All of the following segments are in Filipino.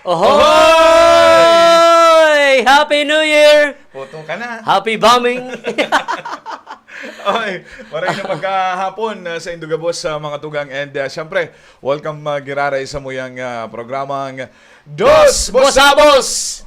Ahoy! Happy New Year! Puto ka na. Happy bombing! Okay, maraming na magkahapon sa Indugabos sa mga tugang. And syempre, welcome Giraray sa muyang programang Dos Bosabos!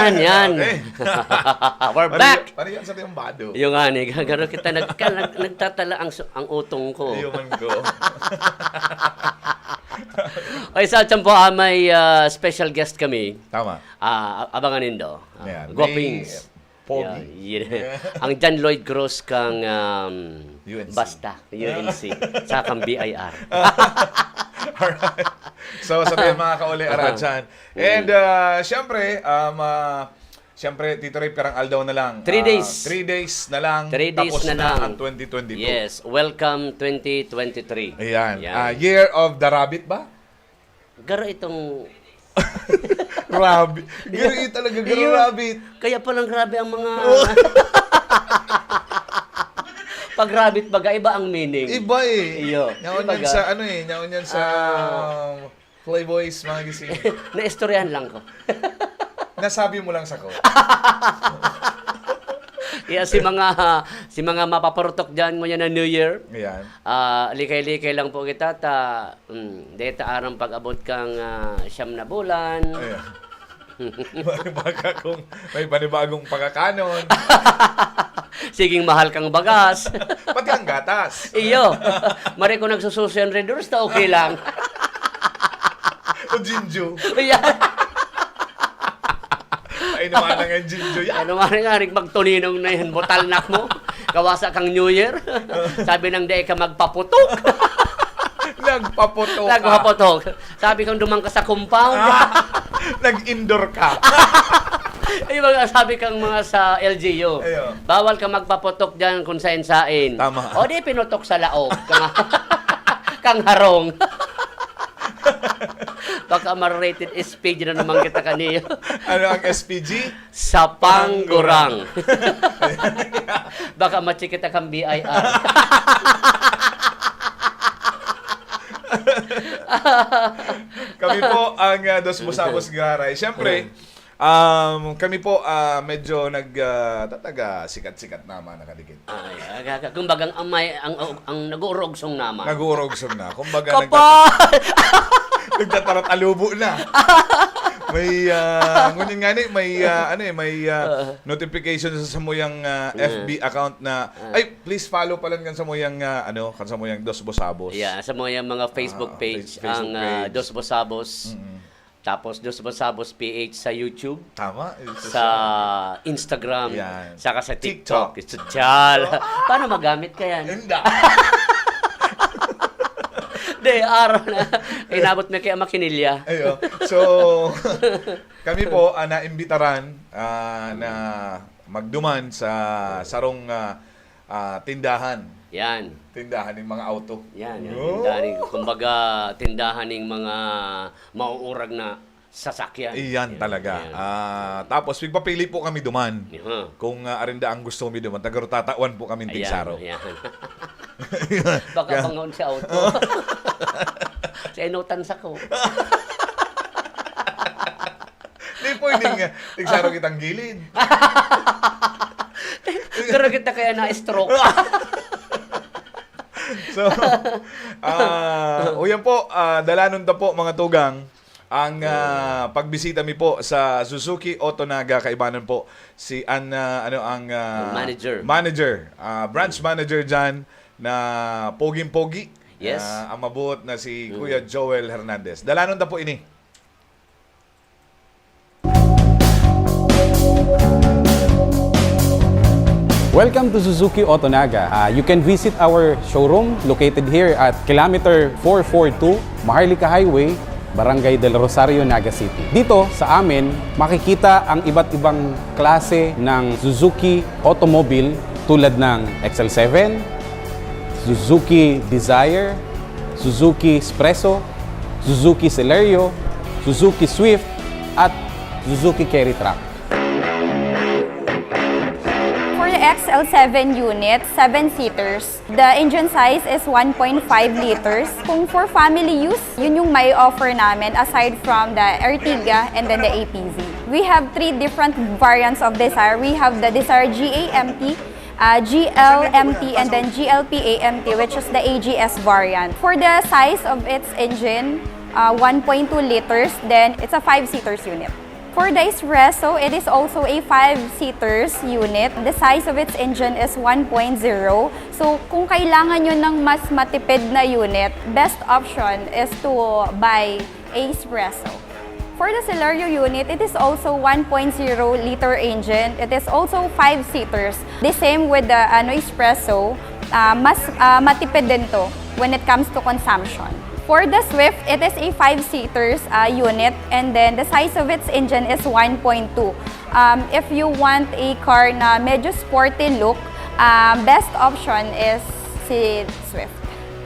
Yan. Okay. We're back! Pari yan sa tiyong bado. Yung ani, gano'n kita nagtatala ang utong ko. Iyon ko. Okay, sa po, may special guest kami. Tama. Abangan nindo. Yan. Guwapings. Pogi. Ang John Lloyd Cruz kang UNC. Basta, UNC. Sa kang BIR. Alright. So, sa tayo mga kauli, Aradjan. And, siyempre, Tito Ray, parang aldaw na lang. 3 days. 3 days na lang. 3 days tapos na lang. ang 2022. Yes. Welcome 2023. Ayan. Yan. Year of the Rabbit ba? Garo itong... Rabbit. Garo talaga, garo Iyo. rabbit. Kaya palang grabe ang mga... Pag rabbit baga, iba ang meaning. Iba eh. Iyo. Nyaon yan Ibaga. sa, nyaon yan sa Playboys, mga gising. Naistoryahan lang ko. Nasabi mo lang sa ko. Kaya si mga mapaparutok diyan ngayon na New Year. Ayan. Likay-likay lang po kita deta arang pag-abot kang siyam na bulan. Ayan. Baka kung may panibagong pagkakanon. Siging mahal kang bagas. Pati ang gatas. Iyo. Mari ko nagsususi ang readers na okay lang. O Jinju. Yan. Ay naman lang ang Jinju yan. Ano nga rin magtuninong na yan, botalnak mo. Kawasa kang New Year. Sabi nang di ka magpaputok. Nagpaputo ka. Nagpaputok. Sabi kang dumang ka sa compound. Nag-indoor ka. Ay, sabi kang mga sa LGU. Ayo. Bawal ka magpaputok dyan kung sain-sain. Tama. O di pinutok sa laog. Kang harong. Baka ma-rated SPG na naman kita kaniyo. Ano ang SPG? Sa panggurang. Baka machikita kang BIR. Kami po ang Dos Bosabos Giraray. Siyempre, kami po medyo tataga sikat-sikat naman nakadikit. Kumbaga ang nag-uurogsong naman. Nag-uurogsog na. Kumbaga Kapal! nagtatarat alubo na. May ngunit nga may notification sa samuyang FB account na ay please follow pala kan samuyang kan samuyang Dos Bosabos. Yeah, sa mga Facebook page Facebook ang page. Dos Bosabos. Tapos Dos Bosabos PH sa YouTube, Tama. sa Instagram, Yan. saka sa TikTok. TikTok. Sosyal. Paano magamit ka yan? Hindi. De, araw na. Inabot mo kaya makinilya. Ayo. So, kami po naimbitaran na magduman sa sarong tindahan. Yan. Tindahan ng mga auto. Yan. Oh. Kumbaga, tindahan ng mga mauurag na sasakyan. Iyan talaga. Yan. Tapos, pigpapili po kami duman. Yeah. Kung arinda ang gusto kami duman, tagarutatawan po kami tigsaro. Ayan. Baka bangon sa auto. Sa inutan sa ko. Hindi pwedeng tigsaro kitang gilid. Pero kita kaya na-stroke. So, yan po, dalanon ta po mga tugang ang pagbisita mi po sa Suzuki Otonaga kaibanan po si ang manager, branch manager diyan na poging-pogi. Yes. Ang mabuot na si Kuya Joel Hernandez. Dalanon ta po ini. Welcome to Suzuki Otonaga. You can visit our showroom located here at kilometer 442 Maharlika Highway, Barangay del Rosario, Naga City. Dito sa amin, makikita ang iba't ibang klase ng Suzuki automobile tulad ng XL7, Suzuki Desire, Suzuki Espresso, Suzuki Celerio, Suzuki Swift, at Suzuki Carry Truck. For the XL7 unit, 7-seaters, the engine size is 1.5 liters. Kung for family use, yun yung may offer namin aside from the Ertiga and then the APV. We have 3 different variants of Desire. We have the Desire GAMT, GLMT, and then GLP-AMT, which is the AGS variant. For the size of its engine, 1.2 liters, then it's a 5-seaters unit. For the Espresso, it is also a 5-seaters unit. The size of its engine is 1.0. So, kung kailangan nyo ng mas matipid na unit, best option is to buy a Espresso. For the Celerio unit, it is also 1.0 liter engine. It is also 5-seaters. The same with the Espresso, mas matipid din to when it comes to consumption. For the Swift, it is a 5-seaters unit, and then the size of its engine is 1.2. If you want a car na medyo sporty look, best option is si Swift.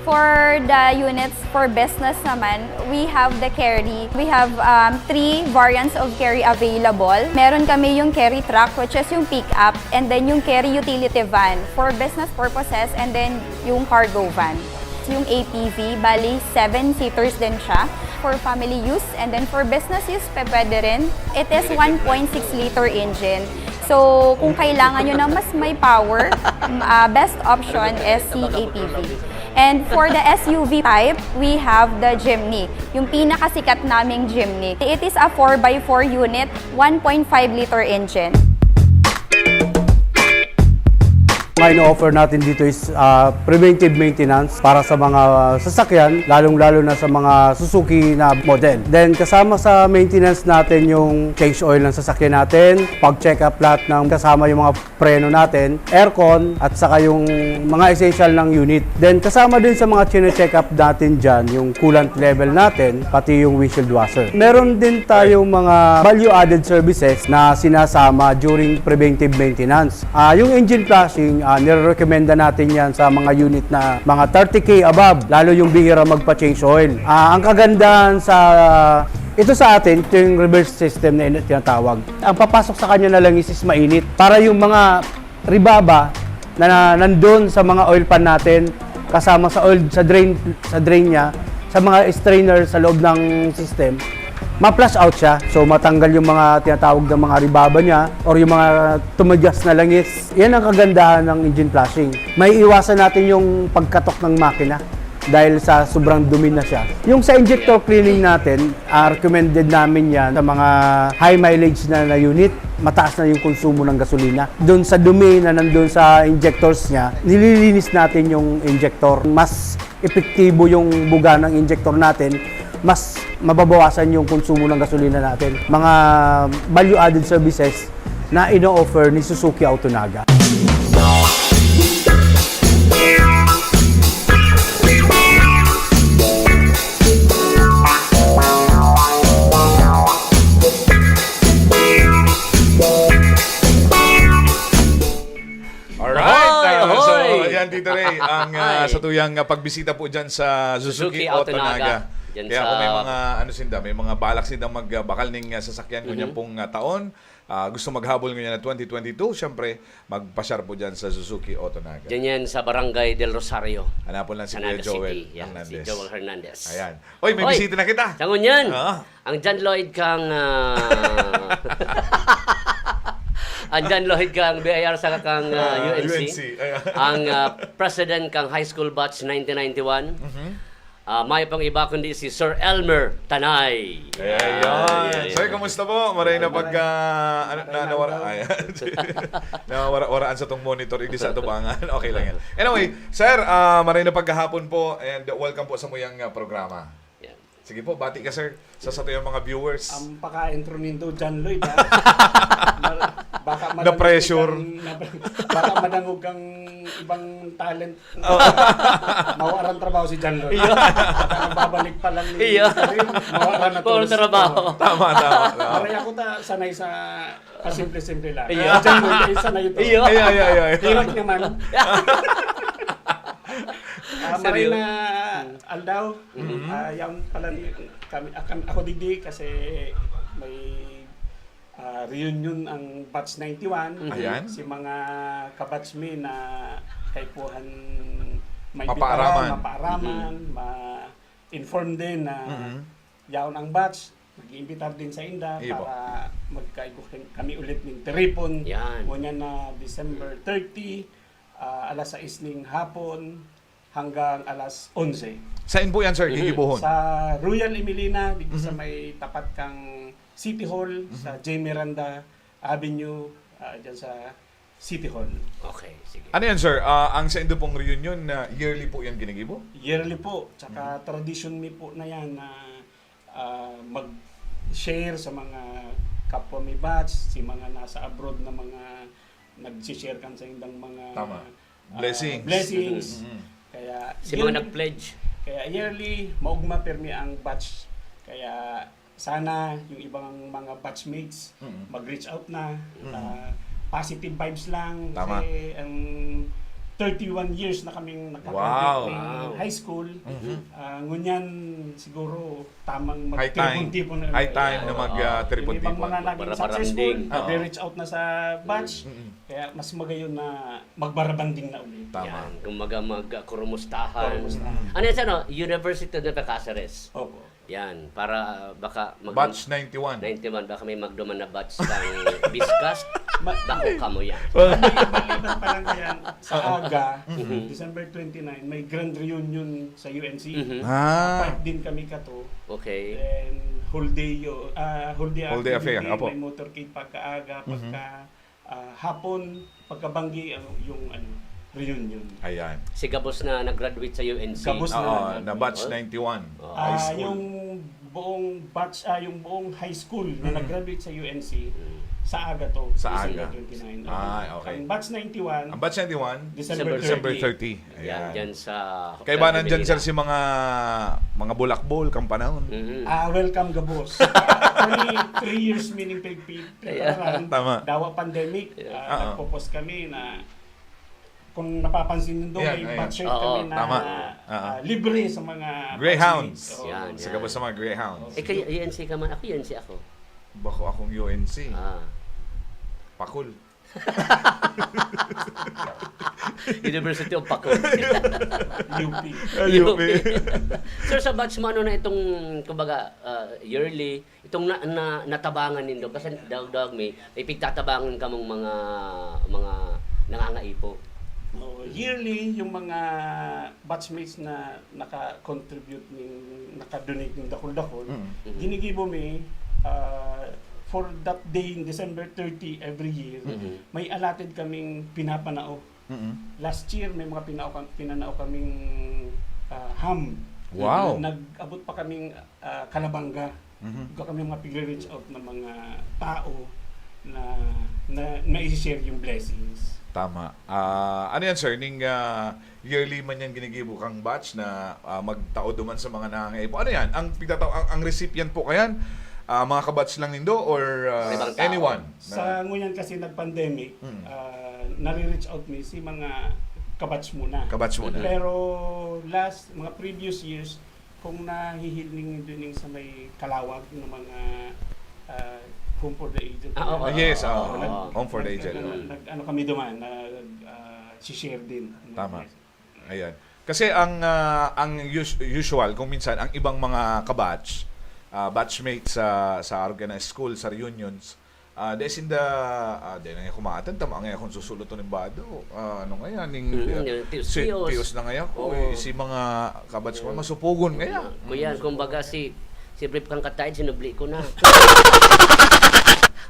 For the units for business naman, we have the Carry. We have 3 variants of Carry available. Meron kami yung Carry Truck, which is yung pick-up, and then yung Carry Utility Van for business purposes, and then yung cargo van. Yung APV, bali 7-seaters din siya for family use, and then for business use, pwede rin. It is 1.6 liter engine. So, kung kailangan nyo na mas may power, best option is si APV. And for the SUV type, we have the Jimny, yung pinakasikat naming Jimny. It is a 4x4 unit, 1.5 liter engine. Ang ino-offer natin dito is preventive maintenance para sa mga sasakyan, lalong-lalo na sa mga Suzuki na model. Then kasama sa maintenance natin yung change oil ng sasakyan natin, pag-check up lahat ng kasama yung mga preno natin, aircon, at saka yung mga essential ng unit. Then kasama din sa mga chine-check up natin dyan, yung coolant level natin, pati yung windshield washer. Meron din tayong mga value-added services na sinasama during preventive maintenance. Yung engine flashing, nire-recommenda natin yan sa mga unit na mga 30K above, lalo yung bihira magpa-change oil. Ang kagandahan sa ito sa atin, ito yung reverse system na tinatawag. Ang papasok sa kanya na lang is mainit. Para yung mga ribaba na nandun sa mga oil pan natin, kasama sa oil, sa drain niya, sa mga strainer sa loob ng system, ma-flush out siya. So matanggal yung mga tinatawag ng mga ribaba niya or yung mga tumagas na langis. Yan ang kagandahan ng engine flushing. May iwasan natin yung pagkatok ng makina dahil sa sobrang dumi na siya. Yung sa injector cleaning natin, recommended namin yan sa mga high mileage na unit. Mataas na yung konsumo ng gasolina. Doon sa dumi na nandun sa injectors niya, nililinis natin yung injector. Mas epektibo yung buga ng injector natin, mas mababawasan yung konsumo ng gasolina natin. Mga value-added services na ino-offer ni Suzuki Autonaga. Tito Ray, ang sa tuyang pagbisita po dyan sa Suzuki Autonaga. Kaya kung may mga may mga balak sindang magbakal ng sasakyan ko niyang pong taon, gusto maghabol ngayon na 2022, syempre magpasyar po dyan sa Suzuki Autonaga. Diyan yan sa Barangay del Rosario. Hanapon lang si Naga Kuya Joel City. Yan, Hernandez. si Joel Hernandez. Ayan. Oy, may bisita na kita. Sangon yan. Ang John Lloyd kang... ang John Lloyd kang BIR sa kang UNC. Ang president kang high school batch 1991. May pang iba kundi si Sir Elmer Tanay. Ayan. Sir, kamusta po? Maray na pagka nawaraan sa tong monitor, hindi sa tubangan. Okay lang yan. Anyway, sir, maray na pagkahapon po and welcome po sa muyang programa. Sige po, bati ka sir sa yung mga viewers. Ang paka-intro nito, John Lloyd, Na-pressure. Baka madangog kang ibang talent. Mawaran trabaho si John Lloyd. Babalik pa lang ni Iya. mawaran na Puro trabaho. Tama. Maray ako sanay sa pasimple-simple lang. Iya. John Lloyd, sanay ito. Iya. Ay. Hirap naman. Maray Seryo? na aldaw. Yan pala ako digdi kasi may reunion ang batch 91. Ayan. Si mga kabatch me na kaipuhan may Mapaaraman. mapaaraman, ma-inform din na yaon ang batch. Mag-iimbitar din sa Inda Ibo. para magkaigo kami ulit ng Teripon. Yan. Ngunyan na December 30, alas 6 ng hapon hanggang alas 11. Saan po yan, sir? Gigibuhon. Sa Royal Emilina, dito sa may tapat kang City Hall, sa J. Miranda Avenue, dyan sa City Hall. Okay, sige. Ano yan, sir? Ang sa Indo pong reunion, yearly po yan ginigibo? Yearly po, tsaka tradition mi po na yan na mag-share sa mga kapwa mi batch, si mga nasa abroad na mga nag-share kan sa indang mga Tama. Blessings. blessings. Mhm. Kaya Si mga nag-pledge. Kaya yearly, maugma permi ang batch. Kaya sana yung ibang mga batchmates mag-reach out na. Positive vibes lang. Tama. Kasi ang 31 years na kaming Wow. nagka-graduate ng high school. Ngunyan siguro tamang High time. magtipon-tipon na. High time na Yung ibang mag-tripon-tipon. mga naging Magbarabanding. successful, Oo. nag-reach out na sa batch. Kaya mas magayon na magbarabanding na ulit. Tama. Yan, kumaga mag-kurumustahan. Kurumustahan. Ano yan, ano? University of Cáceres. Opo. Yan, para baka Batch 91. 91, baka may magduman na batch ng Biscast. Bako ka mo yan. Maliban pa lang yan sa aga, December 29, may grand reunion sa UNC. Part din kami kato. Okay. Then whole day Whole day affair, apo. may motorcade pagkaaga, pagka hapon, pagkabanggi yung reunion. Ayan. Si Gabos na nag-graduate sa UNC. Gabos Oo, na batch 91. High school. Yung buong batch, yung buong high school na nag-graduate sa UNC, sa aga to. Sa December aga. 29. Okay. Ang batch 91, Ang batch 91, December December 30. 30. Yan, Ayan. dyan sa... Kaya ba nandyan, sir, si mga bulakbol, kang panahon? welcome Gabos. Actually, 3 years meaning pagpipiraran. Tama. Dawa pandemic, nagpo-post kami na kung napapansin nyo Yan, may ayan. batch shirt Oo, kami na tama. libre sa mga Greyhounds. batchmates. Oo. Yan. Sa kabos sa mga Greyhounds. Eh, kayo UNC ka man. Ako UNC ako. Bako akong UNC. Pakul. University of Paco. UP. UP. Sir, sa batch mo, ano na itong, kumbaga, yearly, itong natabangan nindo, kasi dawag may pigtatabangan ka mong mga nangangaipo. Yearly, yung mga batchmates na naka-contribute, naka-donate ng dakol-dakol, ginigibo may for that day in December 30 every year, may allotted kaming pinapanao. Last year, may mga pinanao kaming ham. Wow. Nag-abot pa kaming kalabangga. Kami mga pig-reach out ng mga tao na i-share yung blessings. Tama. Ano yan, sir? Ning yearly man yan ginigibo kang batch na magtao duman sa mga nangangaipo. Ano yan? Ang recipient po kayan? Mga kabatch lang nindo or Ibang tao. anyone? Sa ngunyan kasi nag-pandemic, nare-reach out mi si mga kabatch muna. Kabatch muna. Pero mga previous years, kung nahihiling din sa may kalawag ng mga home for the aged. Yes, Oo. home for the aged. Ano kami duman, share din. Tama. Ayan. Kasi ang usual kung minsan ang ibang mga kabatch batchmates sa organized school sa reunions des in the de na kumaatan tama nga kung susulot ng bado ano nga ning tios na nga ko si mga kabatch ko masupugon nga Kuya, kumbaga si brief kang katayid, sinubli ko na.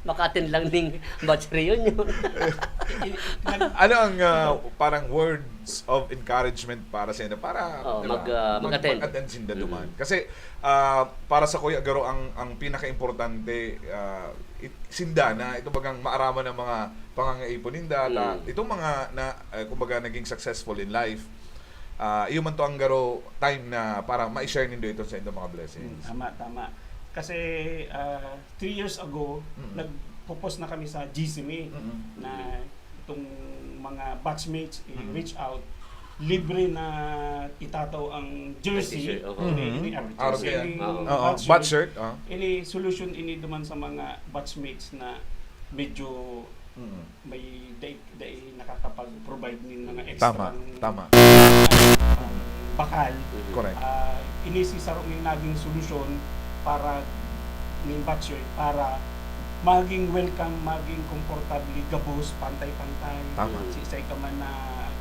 Makatin lang ning batch reunion. Ano ang parang words of encouragement para sa inyo? Para mag-attend. Mag-attend sinda duman. Kasi para sa Kuya Garo, ang pinaka-importante, sinda na ito bagang maaraman ng mga pangangaipon ninda. Itong mga kumbaga naging successful in life, iyo man to ang Garo time na para ma-share nindo ito sa inyong mga blessings. Tama. Kasi 3 years ago, nagpo-post na kami sa GCME na itong mga batchmates i-reach out, libre na itataw ang jersey, Batch shirt. ini solution ini duman sa mga batchmates na medyo may day nakakapag-provide ng mga extra Tama. bakal. Correct. Ini si sarong yung naging solusyon para ng batch shirt para maging welcome, maging comfortably gabos, pantay-pantay. Tama. Si isa ka man na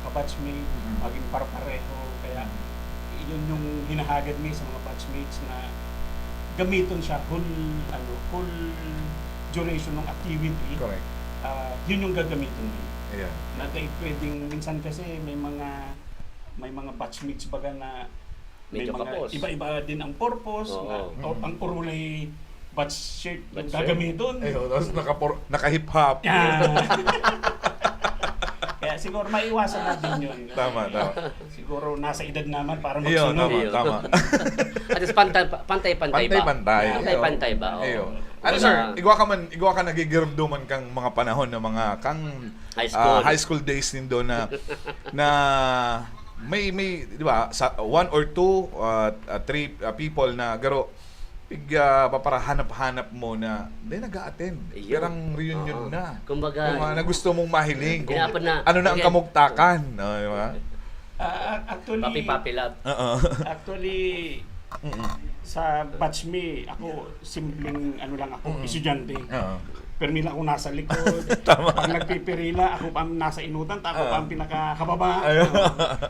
kabatchmate, maging para-pareho. Kaya yun yung hinahagad mo sa mga batchmates na gamiton siya whole duration ng activity. Correct. Yun yung gagamitin mo. Ayan. Na pwedeng minsan kasi may mga batchmates baga na may Medyo mga kapos. iba-iba din ang purpose. Ang purulay batch shirt yung gagamiton. Ayun, tapos naka-hip-hop. Kaya siguro maiwasan natin yun. Tama. Siguro nasa edad naman para Ayun, magsunod. tama. At least pantay-pantay ba? Pantay-pantay ba? Oo. Ayun. Ano sir, igwa ka nagigirduman kang mga panahon ng mga kang high school days nindo na may di ba sa 1 or 2 3 people na Garo para hanap-hanap mo na nag-a-attend. Perang reunion na. Kumbaga, yung na gusto mong mahiling. Ano na ang again, kamugtakan. Di ba? Papi love. Actually, sa batch me, ako simpleng estudyante. Permila ako nasa likod. Pag nagpipirila, ako pa nasa inutan, ako pa ang pinakakababa.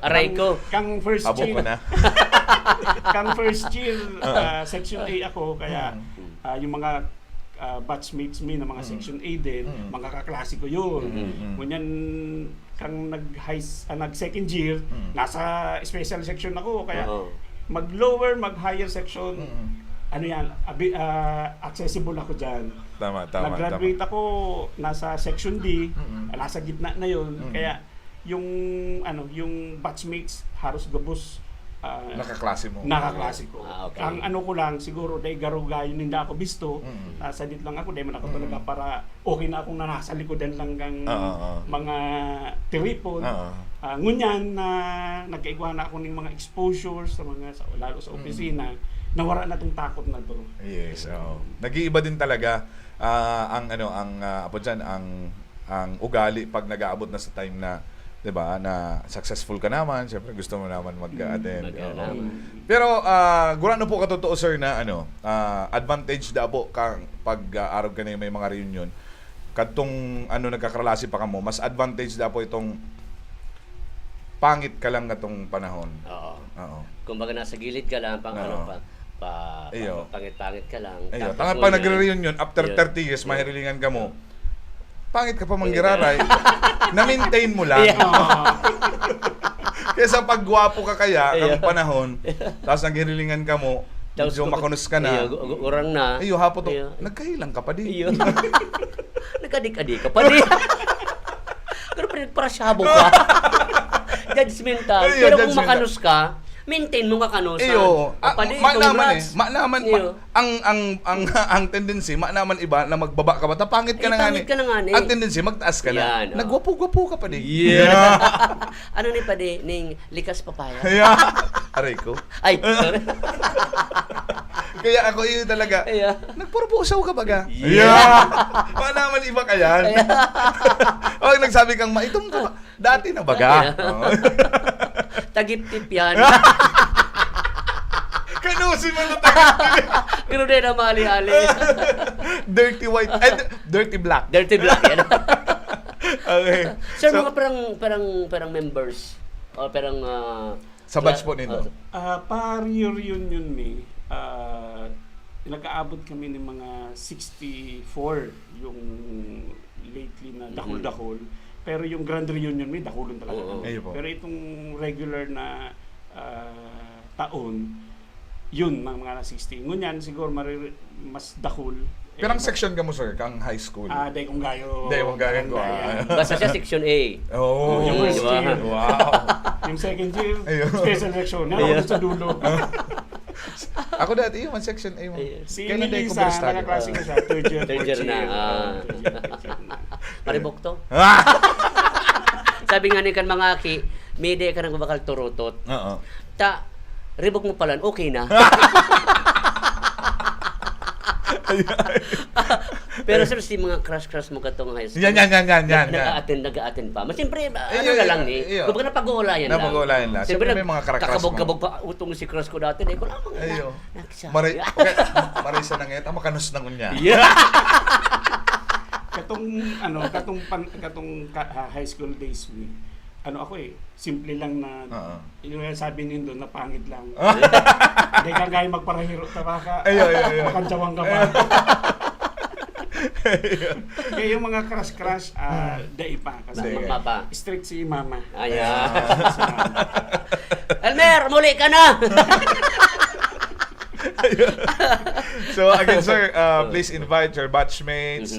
Aray ko. Kang first Abo year. ko na. Kang first year, section A ako, kaya yung mga batchmates me na mga section A din, mga kaklase ko yun. Ngunyan, kang nag-second year, nasa special section ako, kaya mag-lower, mag-higher section, accessible ako dyan. Tama. Nag-graduate ako nasa section D, nasa gitna na yun. Kaya yung batchmates halos gabos Nakaklase mo. nakaklase ko. Okay. Ang ko lang siguro dahil garugayon hindi ako bisto. Nasa dit lang ako dahil man ako talaga para okay na akong nasa likodan lang kang mga tiripon. Ngunyan na nagkaigwa na ako ng mga exposures lalo sa opisina. Nawara na tong takot na to. Yes. Nag-iiba din talaga ang ugali pag nag-aabot na sa time na 'di ba na successful ka naman, syempre gusto mo naman mag-attend. Pero gurano po katotoo sir na advantage da po kang pag araw ka na may mga reunion. Kadtong nagkakarelasi pa kamo, mas advantage da po itong pangit ka lang katong panahon. Oo. Kumbaga nasa gilid ka lang pangit-pangit ka lang. Ayun, pag nagre-reunion after 30 years, mahirilingan ka mo. Pangit ka pa manggiraray, na-maintain mo lang. Kesa pag gwapo ka kaya, ang panahon, tapos naghirilingan ka mo, medyo makunos ka na. Urang na. Hapon to, nagkahilang ka pa din. Nagkadik-adik ka pa din. Pero nagparasyabo ka. Judgmental. Pero kung makanos ka, maintain mo ka kanusan. Ang tendency, iba na magbaba ka ba? Pangit ka na nga ni. Ang tendency, magtaas ka na. Nagwapo-gwapo ka pa din. Yeah. Ano ni pa din, ning likas papaya? Aray ko. Ay, sorry. Kaya ako yun talaga. Nagpurpusaw ka baga? Naman iba ka yan. Nagsabi kang maitong ka ba? Dati na baga. Tagip-tip yan. Kanusin mo na tagip-tip. Pero din na mali-ali. Dirty white. Dirty black. Dirty black yan. Okay. Sir, mga parang members o parang sa batch po nito. Pa-reunion me, nag-aabot kami ng mga 64 yung lately na dakol-dakol. Pero yung grand reunion may dakulon talaga. Oo. Ayun po. Pero itong regular na taon, yun mga 16. Ngunyan siguro mas dakul. Pirang section ka mo, sir, kang high school? Day kong gayo. Day kong gayo ko, Basta siya section A. Oh, yung first diba? year. Wow. Yung second year, Ayun. special section. Naroon sa dulo. Ako dati, yung section A mo. Si Kailan tayo Melissa, kumprestado? nakaklase ko siya, third year, Third fourth year na, year. ah. Third year. Paribok to. Ah! Sabi nga ni kan mga aki, may day ka nang bakal turutot. Oo. Ta, ribok mo pala, okay na. Pero sir, si mga crush mo katong high school. Yan. Nag-a-attend pa. Mas siyempre, ano Ayun, na lang ni. ayun. Kumbaga napag-uulayan lang. Napag-uulayan lang. Siyempre may mga karakras mo. Kakabog-kabog pa utong si crush ko dati. Dahil ko lang mga Ayo. nakisa. Maray sa nangeta, makanus na ngunya. Yeah. Katong high school days mo. Ako simple lang na Oo. yung sabi niyo doon na pangit lang. Hindi ka gaya magparahiro tabaka. Ayo. Makantsawang ka pa. Kaya yung mga crush dai pa kasi Dai. Mama pa. strict si mama. Ayan. Elmer, muli ka na! So again, sir, please invite your batchmates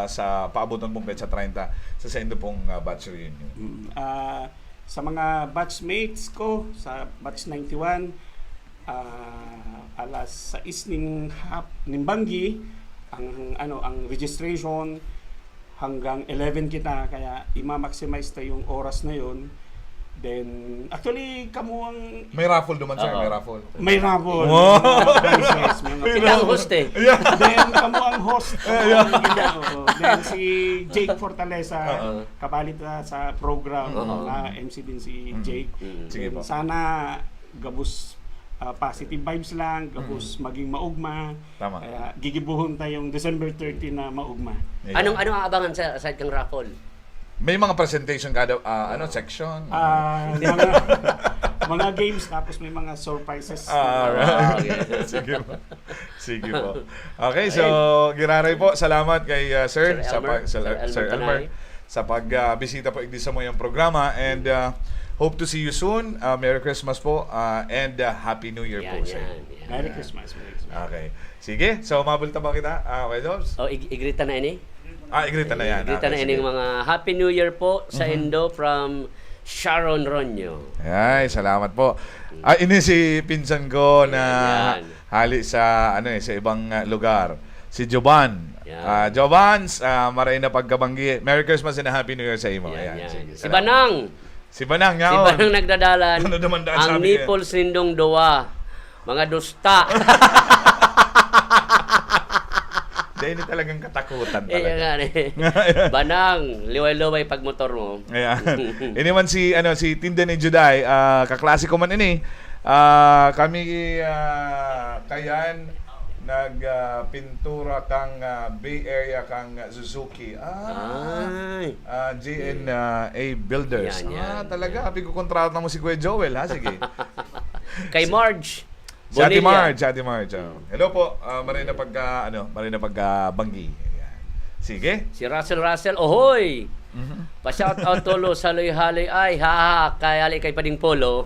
sa paabutan pong Petsa 30 sa indo pong batch reunion. Sa mga batchmates ko sa batch 91 alas 6 ning Banggi ang registration hanggang 11 kita kaya i-maximize ta yung oras na yon. Then actually kamo ang May raffle duman, sir. Oo. May raffle. may rabon. Wow. Sila ang host eh. Then kamo ang host. Then si Jake Fortaleza kapalit na sa program na MC din si Jake. Sige po. Sana gabus positive vibes lang, gabus maging maugma. Tama. Kaya gigibuhon tayong December 30 na maugma. Anong ang abangan sa aside kang raffle? May mga presentation kada section. Mga games tapos may mga surprises. Right. Okay. Sige po. Okay, so giraray po. Salamat kay Sir Sir Elmer sa pagbisita po igdi sa mo yung programa and hope to see you soon. Merry Christmas po and Happy New Year po, sir. Merry Christmas. Merry Christmas. Okay. Sige, so mabulta ba kita? Okay, Jobs? Oh, igrita na ini. Igrita na yan. Igrita na Okay, ini sige. mga Happy New Year po sa Indo from Sharon Ronyo. Ay, salamat po. Ini si pinsan ko na Yan. hali sa sa ibang lugar. Si Jovan. Yan. Jovans, maray na pagkabanggi. Merry Christmas and a Happy New Year sa imo. Yan, Ayan, yan. sige, Si salamat. Banang. Si Banang, Si yaon. Banang nagdadalan. Ano naman daan Ang sabi niya? nipples nindong duwa. Mga dusta. Dahil ni talagang katakutan Eh, talaga. yan Banang, liway-liway pag motor mo. Ayan. Ini man si Tinda ni Juday, kaklase ko man ini. Kami kayan nagpintura kang Bay Area kang Suzuki. Ay. JNA Builders. Yan. Talaga. Happy ko kontrata mo si Kuya Joel, ha? Sige. Kay Marge. Si Ate Bonilla. Marge. Hello po. Maray na banggi. Ayan. Sige. Si Russell, ohoy! Pa-shout out tolo sa loy-haloy ay kay pading polo.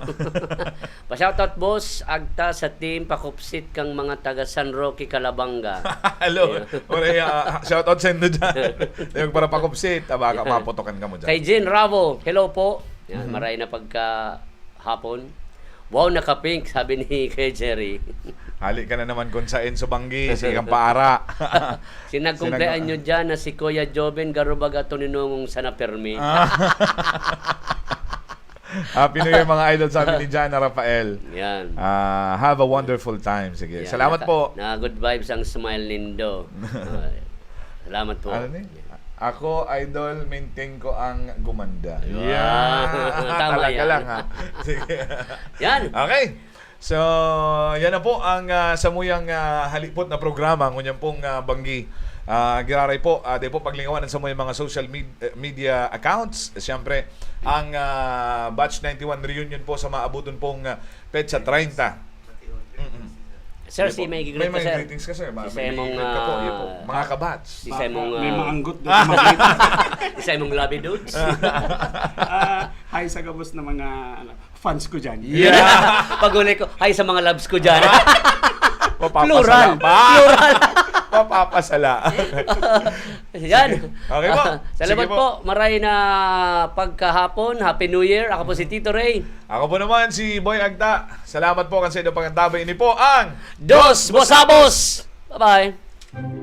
Pa-shout out boss agta sa team pakupsit kang mga taga San Roque Calabanga. Hello. Maray, shout out sendo dyan. Yung para pakupsit. Baka mapotokan ka mo dyan. Kay Jen Ravo, hello po. Yan, maray na pagka hapon. Wow, naka-pink, sabi ni kay Jerry. Hali ka na naman kung sa Enzo Banggi, si kang paara. Sinagkumplean nyo dyan na si Kuya Joven Garubag at Toninongong sana permi. Happy New Year mga idol, sabi ni Jana Rafael. Yan. Have a wonderful time. Sige. Yan, Salamat po. Na good vibes ang smile nindo. Salamat po. Ano ni? Ako, idol, maintain ko ang gumanda. Tama Talaga yan. lang, ha? Sige. Yan. Okay. So, yan na po ang samuyang halipot na programa. Ngunyan pong Banggi. Giraray po. Di po paglingawan sa mga social media accounts. Siyempre, ang Batch 91 reunion po sa maabuton pong Petsa 30. Sir, Iya si po. may May gigrito, mga sir. greetings ka, sir. Si May Semong, greet ka po. Iya po. Mga kabats. Si Semong, May mga anggot doon. si Semong Labi Dudes. Hi sa gabos na mga fans ko dyan. Pag-uli ko, hi sa mga loves ko dyan. Papapasala Plural. pa. Plural. Papapasala. Yan. Okay po. Salamat Sige po. Maray na pagkahapon. Happy New Year. Ako po si Tito Ray. Ako po naman si Boy Agda. Salamat po kasi sa inyong pangantabay. Ini po ang Dos Bosabos! Bye-bye.